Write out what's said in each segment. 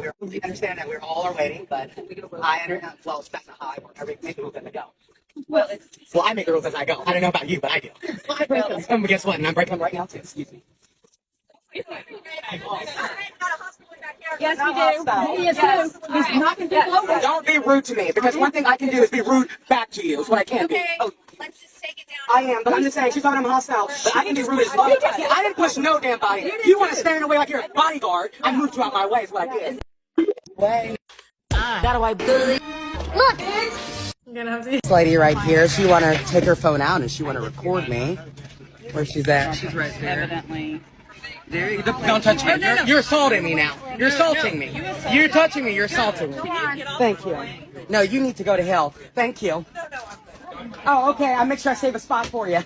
we completely understand that we're all are waiting, but I understand. Well, it's not high. I make the rules as I go. Well, I make the rules as I go. I don't know about you, but I do. But guess what? And I'm breaking them right now too. Excuse me. Yes, we do. Yes. He's knocking people over. Don't be rude to me, because one thing I can do is be rude back to you. Is what I can be. Oh. Let's just take it down. I am, but I'm just saying, she's thought I'm hostile, but I can be rude as well. I didn't push no damn body. You want to stand in the way like you're a bodyguard, I moved you out my way is what I did. Way. Got a white bully. Look! This lady right here, she want to take her phone out and she want to record me. Where's she's at? She's right there. Evidently. There, don't touch me. You're assaulting me now. You're assaulting me. You're touching me. You're assaulting me. Thank you. No, you need to go to hell. Thank you. Oh, okay. I'll make sure I save a spot for you.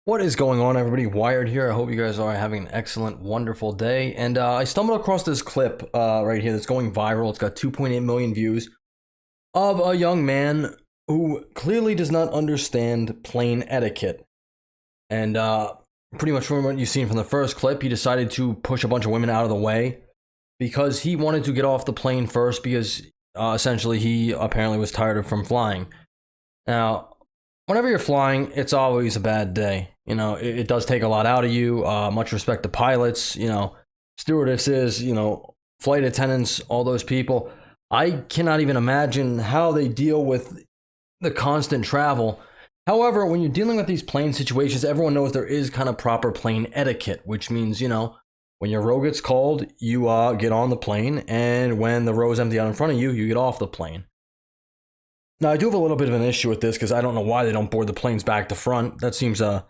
What is going on, everybody? Wired here. I hope you guys are having an excellent, wonderful day. And I stumbled across this clip right here that's going viral. It's got 2.8 million views of a young man who clearly does not understand plane etiquette. And pretty much from what you've seen from the first clip, he decided to push a bunch of women out of the way because he wanted to get off the plane first because essentially he apparently was tired from flying. Now, whenever you're flying, it's always a bad day. You know, it does take a lot out of you. Much respect to pilots, you know, stewardesses, you know, flight attendants, all those people. I cannot even imagine how they deal with the constant travel. However, when you're dealing with these plane situations, everyone knows there is kind of proper plane etiquette, which means, you know, when your row gets called, you get on the plane, and when the row is empty out in front of you, you get off the plane. Now, I do have a little bit of an issue with this because I don't know why they don't board the planes back to front. That seems a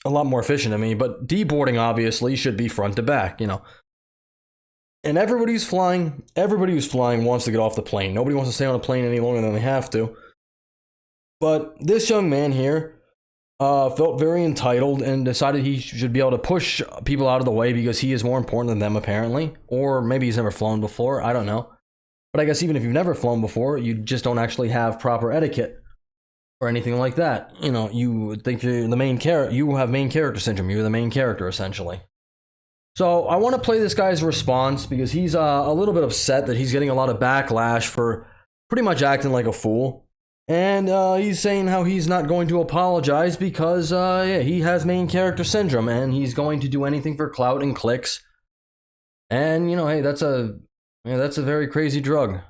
lot more efficient to me, but deboarding obviously should be front to back, you know. And everybody who's flying wants to get off the plane. Nobody wants to stay on a plane any longer than they have to. But this young man here felt very entitled and decided he should be able to push people out of the way because he is more important than them, apparently. Or maybe he's never flown before, I don't know. But I guess even if you've never flown before, you just don't actually have proper etiquette or anything like that. You know, you think you're the main character, you have main character syndrome, you're the main character, essentially. So I want to play this guy's response because he's a little bit upset that he's getting a lot of backlash for pretty much acting like a fool. And he's saying how he's not going to apologize because yeah, he has main character syndrome and he's going to do anything for clout and clicks. And, you know, hey, that's a very crazy drug.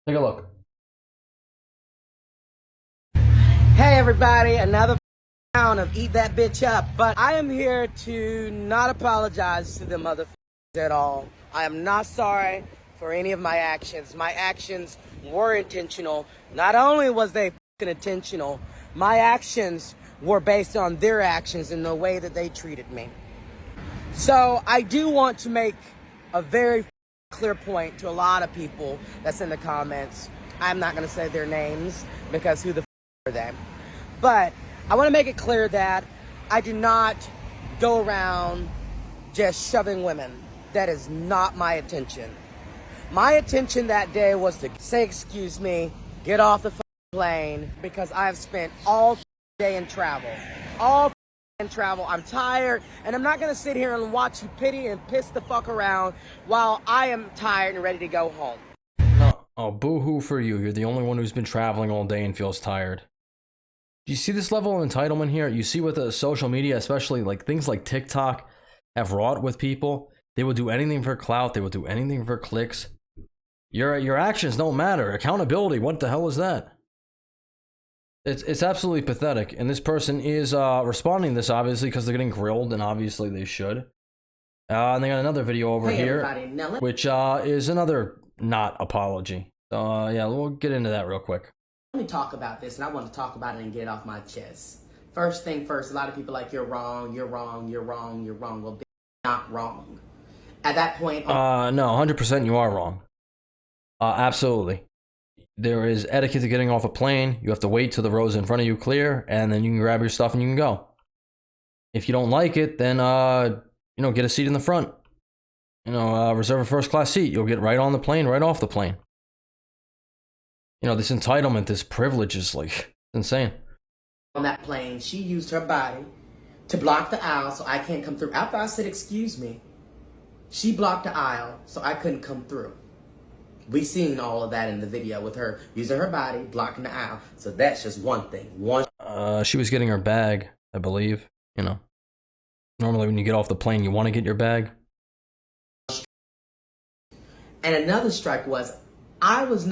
Take a look. Hey everybody, another round of Eat That Bitch Up. But I am here to not apologize to the motherfuckers at all. I am not sorry for any of my actions. My actions were intentional. Not only was they fucking intentional, my actions were based on their actions and the way that they treated me. So I do want to make a very clear point to a lot of people that's in the comments. I'm not going to say their names because who the f are they? But I want to make it clear that I do not go around just shoving women. That is not my intention. My intention that day was to say, excuse me, get off the plane because I have spent all day in travel. All in travel. I'm tired, and I'm not going to sit here and watch you pity and piss the fuck around while I am tired and ready to go home. Oh, boo-hoo for you. You're the only one who's been traveling all day and feels tired. Do you see this level of entitlement here? You see what the social media, especially like things like TikTok, have wrought with people? They will do anything for clout. They will do anything for clicks. Your actions don't matter. Accountability, what the hell is that? It's absolutely pathetic. And this person is responding to this, obviously, because they're getting grilled, and obviously they should. And they got another video over here, which is another not apology. So, yeah, we'll get into that real quick. Let me talk about this, and I want to talk about it and get it off my chest. First thing first, a lot of people are like, you're wrong, you're wrong, you're wrong, you're wrong. Well, not wrong. At that point... No, 100% you are wrong. Absolutely. There is etiquette to getting off a plane. You have to wait till the rows in front of you clear, and then you can grab your stuff and you can go. If you don't like it, then, you know, get a seat in the front. You know, reserve a first class seat. You'll get right on the plane, right off the plane. You know, this entitlement, this privilege is, like, insane. On that plane, she used her body to block the aisle so I can't come through. After I said, excuse me, She blocked the aisle so I couldn't come through. We seen all of that in the video with her using her body, blocking the aisle. So that's just one thing. She was getting her bag, I believe. You know, normally when you get off the plane, you want to get your bag. And another strike was, it was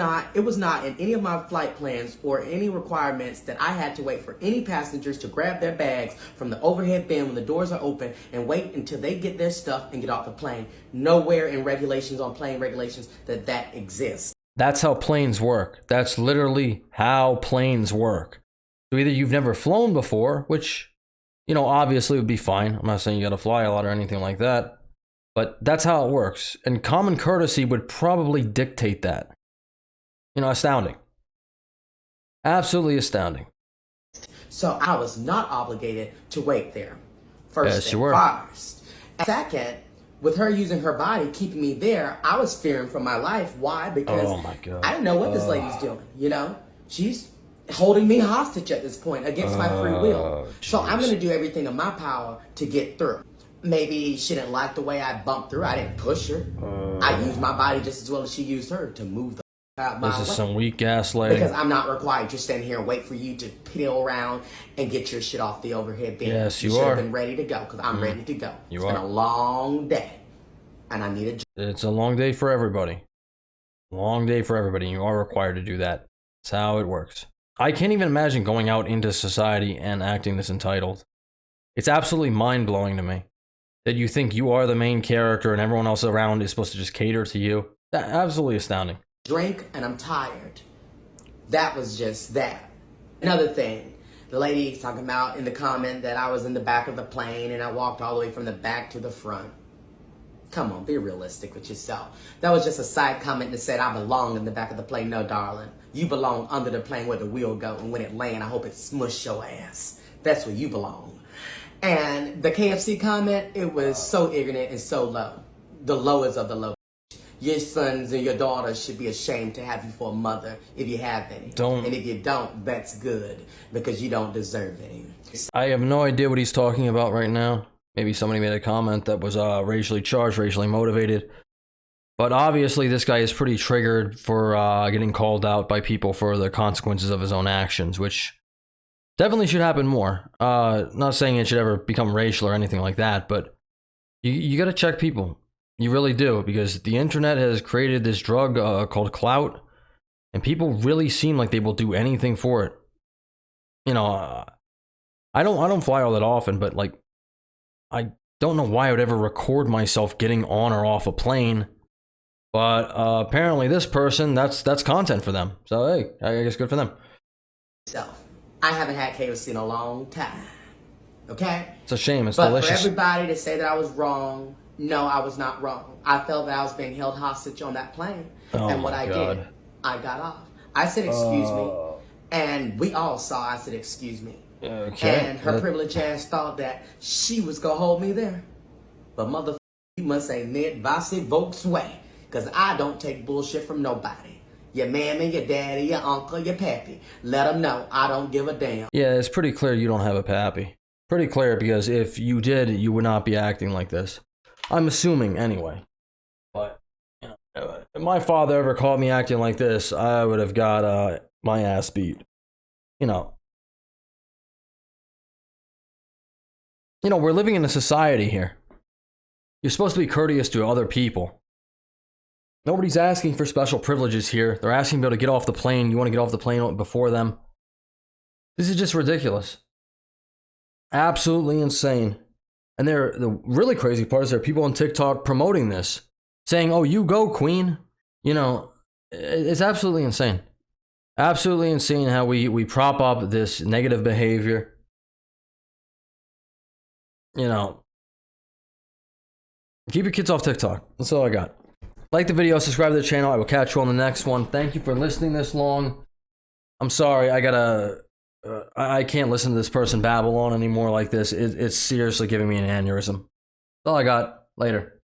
not in any of my flight plans or any requirements that I had to wait for any passengers to grab their bags from the overhead bin when the doors are open and wait until they get their stuff and get off the plane. Nowhere in regulations on plane regulations that exists. That's how planes work. That's literally how planes work. So either you've never flown before, which, you know, obviously would be fine. I'm not saying you gotta fly a lot or anything like that. But that's how it works. And common courtesy would probably dictate that. You know, astounding. Absolutely astounding. So I was not obligated to wait there. First Yes, and you were. foremost. And second, with her using her body, keeping me there, I was fearing for my life. Why? Because Oh my God. I didn't know what this lady's doing, you know? She's holding me hostage at this point against my free will. So I'm going to do everything in my power to get through. Maybe she didn't like the way I bumped through. I didn't push her. I used my body just as well as she used her to move the out my way. This is some weak ass lady. Because I'm not required to stand here and wait for you to peel around and get your shit off the overhead bin. Yes, you should are. have been ready to go because I'm ready to go. It's been a long day and I need a job. It's a long day for everybody. Long day for everybody. You are required to do that. That's how it works. I can't even imagine going out into society and acting this entitled. It's absolutely mind-blowing to me that you think you are the main character and everyone else around is supposed to just cater to you. That's absolutely astounding. Drink and I'm tired. That was just that. Another thing, the lady talking about in the comment that I was in the back of the plane and I walked all the way from the back to the front. Come on, be realistic with yourself. That was just a side comment that said I belong in the back of the plane. No, darling. You belong under the plane where the wheel go, and when it land, I hope it smush your ass. That's where you belong. And the KFC comment, it was so ignorant and so low. The lowest of the low. Your sons and your daughters should be ashamed to have you for a mother if you have any. Don't. And if you don't, that's good because you don't deserve any. I have no idea what he's talking about right now. Maybe somebody made a comment that was racially charged, racially motivated. But obviously this guy is pretty triggered for getting called out by people for the consequences of his own actions, which definitely should happen more. Not saying it should ever become racial or anything like that, but you got to check people. You really do, because the internet has created this drug called clout, and people really seem like they will do anything for it. You know, I don't fly all that often, but like, I don't know why I would ever record myself getting on or off a plane. But apparently this person, that's content for them. So hey, I guess good for them. So, I haven't had KFC in a long time. Okay? It's a shame. It's but delicious. For everybody to say that I was wrong, no, I was not wrong. I felt that I was being held hostage on that plane. Oh and what my I God. did, I got off. I said, excuse me. And we all saw I said, excuse me. Okay. And her privileged ass thought that she was going to hold me there. But motherfucker, you must say Ned Vossi Volks way. Because I don't take bullshit from nobody. Your mammy, your daddy, your uncle, your pappy. Let them know I don't give a damn. Yeah, it's pretty clear you don't have a pappy. Pretty clear, because if you did, you would not be acting like this. I'm assuming, anyway. But you know, if my father ever caught me acting like this, I would have got my ass beat. You know, we're living in a society here. You're supposed to be courteous to other people. Nobody's asking for special privileges here. They're asking to be able to get off the plane. You want to get off the plane before them. This is just ridiculous. Absolutely insane. And the really crazy part is there are people on TikTok promoting this, saying, "Oh, you go, queen." You know, it's absolutely insane. Absolutely insane how we prop up this negative behavior. You know, keep your kids off TikTok. That's all I got. Like the video, subscribe to the channel. I will catch you on the next one. Thank you for listening this long. I'm sorry, I can't listen to this person babble on anymore like this. It's seriously giving me an aneurysm. That's all I got. Later.